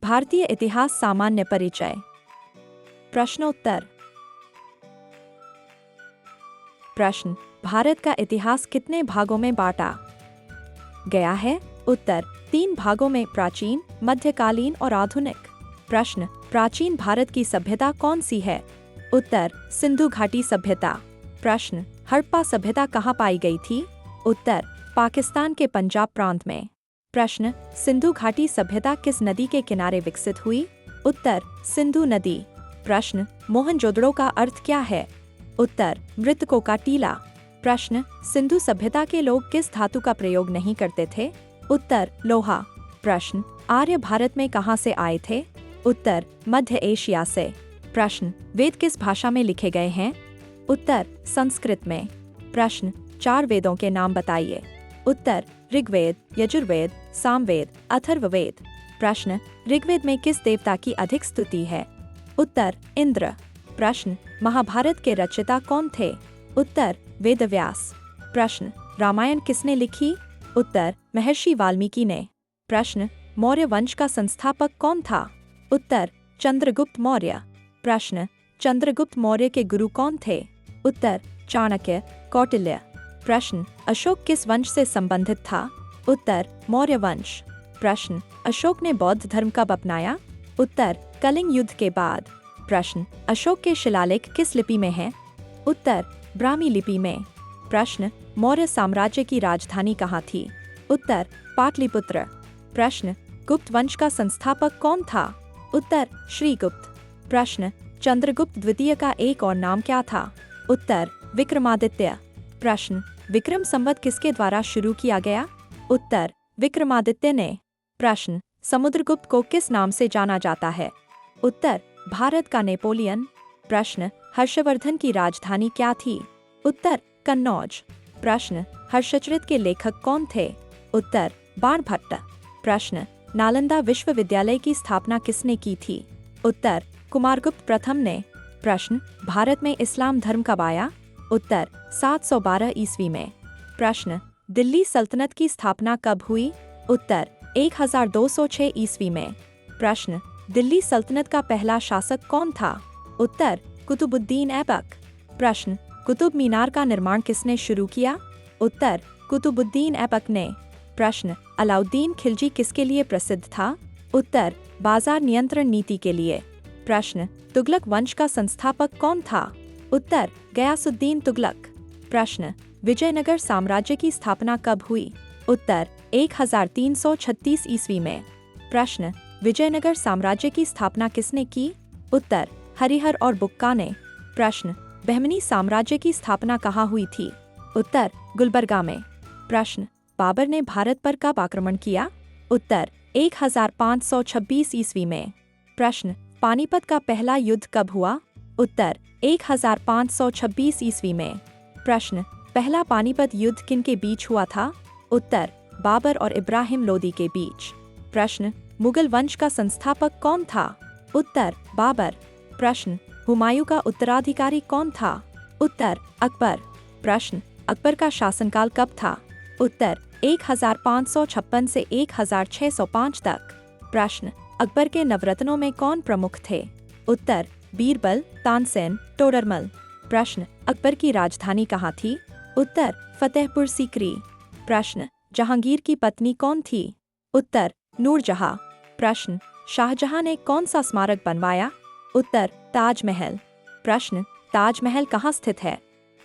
भारतीय इतिहास सामान्य परिचय। प्रश्नोत्तर। प्रश्न, भारत का इतिहास कितने भागों में बांटा गया है? उत्तर, 3 भागों में, प्राचीन, मध्यकालीन और आधुनिक। प्रश्न, प्राचीन भारत की सभ्यता कौन सी है? उत्तर, सिंधु घाटी सभ्यता। प्रश्न, हड़प्पा सभ्यता कहाँ पाई गई थी? उत्तर, पाकिस्तान के पंजाब प्रांत में। प्रश्न, सिंधु घाटी सभ्यता किस नदी के किनारे विकसित हुई? उत्तर, सिंधु नदी। प्रश्न, मोहनजोदड़ो का अर्थ क्या है? उत्तर, मृतकों का टीला। प्रश्न, सिंधु सभ्यता के लोग किस धातु का प्रयोग नहीं करते थे? उत्तर, लोहा। प्रश्न, आर्य भारत में कहाँ से आए थे? उत्तर, मध्य एशिया से। प्रश्न, वेद किस भाषा में लिखे गए हैं? उत्तर, संस्कृत में। प्रश्न, 4 वेदों के नाम बताइए। उत्तर, ऋग्वेद, यजुर्वेद, सामवेद, अथर्ववेद। प्रश्न, ऋग्वेद में किस देवता की अधिक स्तुति है? उत्तर, इंद्र। प्रश्न, महाभारत के रचयिता कौन थे? उत्तर, वेदव्यास। प्रश्न, रामायण किसने लिखी? उत्तर, महर्षि वाल्मीकि ने। प्रश्न, मौर्य वंश का संस्थापक कौन था? उत्तर, चंद्रगुप्त मौर्य। प्रश्न, चंद्रगुप्त मौर्य के गुरु कौन थे? उत्तर, चाणक्य, कौटिल्य। प्रश्न, अशोक किस वंश से संबंधित था? उत्तर, मौर्य वंश। प्रश्न, अशोक ने बौद्ध धर्म कब अपनाया? उत्तर, कलिंग युद्ध के बाद। प्रश्न, अशोक के शिलालेख किस लिपि में हैं? उत्तर, ब्राह्मी लिपि में। प्रश्न, मौर्य साम्राज्य की राजधानी कहाँ थी? उत्तर, पाटलिपुत्र। प्रश्न, गुप्त वंश का संस्थापक कौन था? उत्तर, श्रीगुप्त। प्रश्न, चंद्रगुप्त द्वितीय का एक और नाम क्या था? उत्तर, विक्रमादित्य। प्रश्न, विक्रम संवत किसके द्वारा शुरू किया गया? उत्तर, विक्रमादित्य ने। प्रश्न, समुद्रगुप्त को किस नाम से जाना जाता है? उत्तर, भारत का नेपोलियन। प्रश्न, हर्षवर्धन की राजधानी क्या थी? उत्तर, कन्नौज। प्रश्न, हर्षचरित के लेखक कौन थे? उत्तर, बाणभट्ट। प्रश्न, नालंदा विश्वविद्यालय की स्थापना किसने की थी? उत्तर, कुमारगुप्त प्रथम ने। प्रश्न, भारत में इस्लाम धर्म कब आया? उत्तर, 712 ईस्वी में। प्रश्न, दिल्ली सल्तनत की स्थापना कब हुई? उत्तर, 1206 ईस्वी में। प्रश्न, दिल्ली सल्तनत का पहला शासक कौन था? उत्तर, कुतुबुद्दीन ऐबक। प्रश्न, कुतुब मीनार का निर्माण किसने शुरू किया? उत्तर, कुतुबुद्दीन ऐबक ने। प्रश्न, अलाउद्दीन खिलजी किसके लिए प्रसिद्ध था? उत्तर, बाजार नियंत्रण नीति के लिए। प्रश्न, तुगलक वंश का संस्थापक कौन था? उत्तर, गयासुद्दीन तुगलक। प्रश्न, विजयनगर साम्राज्य की स्थापना कब हुई? उत्तर, 1336 ईस्वी में। प्रश्न, विजयनगर साम्राज्य की स्थापना किसने की? उत्तर, हरिहर और बुक्का ने। प्रश्न, बहमनी साम्राज्य की स्थापना कहाँ हुई थी? उत्तर, गुलबर्गा में। प्रश्न, बाबर ने भारत पर कब आक्रमण किया? उत्तर, 1526 ईस्वी में। प्रश्न, पानीपत का पहला युद्ध कब हुआ? उत्तर, 1526 ईस्वी में। प्रश्न, पहला पानीपत युद्ध किन के बीच हुआ था? उत्तर, बाबर और इब्राहिम लोदी के बीच। प्रश्न, मुगल वंश का संस्थापक कौन था? उत्तर, बाबर। प्रश्न, हुमायूं का उत्तराधिकारी कौन था? उत्तर, अकबर। प्रश्न, अकबर का शासनकाल कब था? उत्तर, 1556 से 1605 तक। प्रश्न, अकबर के नवरत्नों में कौन प्रमुख थे? उत्तर, बीरबल, तानसेन, टोडरमल। प्रश्न, अकबर की राजधानी कहाँ थी? उत्तर, फतेहपुर सीकरी। प्रश्न, जहांगीर की पत्नी कौन थी? उत्तर, नूरजहां। प्रश्न, शाहजहां ने कौन सा स्मारक बनवाया? उत्तर, ताजमहल। प्रश्न, ताजमहल कहाँ स्थित है?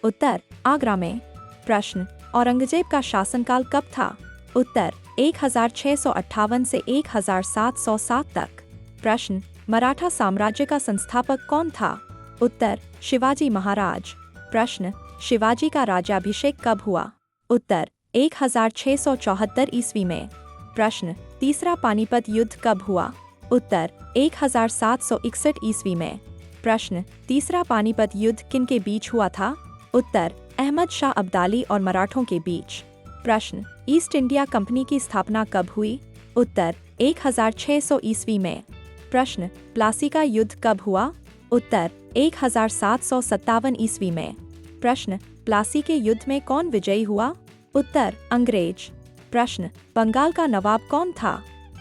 उत्तर, आगरा में। प्रश्न, औरंगजेब का शासनकाल कब था? उत्तर, 1658 से 1707 तक। प्रश्न, मराठा साम्राज्य का संस्थापक कौन था? उत्तर, शिवाजी महाराज। प्रश्न, शिवाजी का राज्याभिषेक कब हुआ? उत्तर, 1674 ईस्वी में। प्रश्न, तीसरा पानीपत युद्ध कब हुआ? उत्तर, 1761 ईस्वी में। प्रश्न, तीसरा पानीपत युद्ध किन के बीच हुआ था? उत्तर, अहमद शाह अब्दाली और मराठों के बीच। प्रश्न, ईस्ट इंडिया कंपनी की स्थापना कब हुई? उत्तर, 1600 ईस्वी में। प्रश्न, प्लासी का युद्ध कब हुआ? उत्तर, 1757 ईस्वी में। प्रश्न, प्लासी के युद्ध में कौन विजयी हुआ? उत्तर, अंग्रेज। प्रश्न, बंगाल का नवाब कौन था?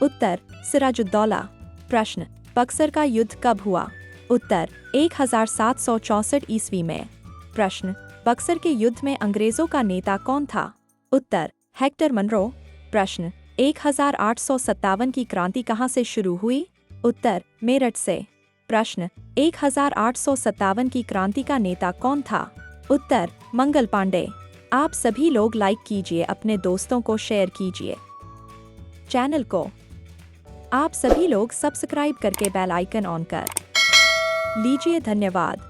उत्तर, सिराजुद्दौला। प्रश्न, बक्सर का युद्ध कब हुआ? उत्तर, 1764 ईस्वी में। प्रश्न, बक्सर के युद्ध में अंग्रेजों का नेता कौन था? उत्तर, हेक्टर मनरो। प्रश्न, 1857 की क्रांति कहाँ से शुरू हुई? उत्तर, मेरठ से। प्रश्न, 1857 की क्रांति का नेता कौन था? उत्तर, मंगल पांडे। आप सभी लोग लाइक कीजिए, अपने दोस्तों को शेयर कीजिए चैनल को। आप सभी लोग सब्सक्राइब करके बेल आइकन ऑन कर लीजिए। धन्यवाद।